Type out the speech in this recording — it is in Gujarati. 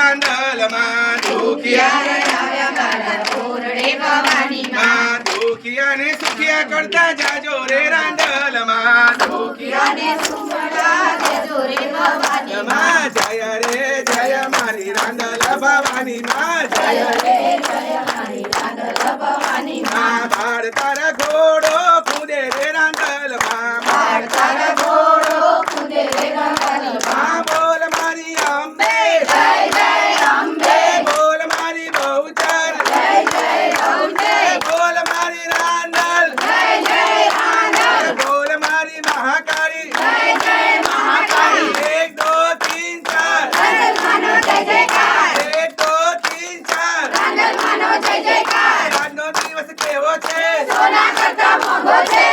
રાંદલમાં દુખિયા ને સુખિયા કરતા જાજો રે રાંદલમાં જય રે જય મારી રાંદલ ભવાની માં જય બાળ તારા ઘોડો કૂદે રે રાંદલમાં બોલ મારી અંબે બોલ મારી બહુચર બોલ મારી રાંદલ બોલ મારી મહાકાળી 1 2 3 4 1 2 3 4 આજનો દિવસ કેવો છે? સોના કરતા મોંઘો છે.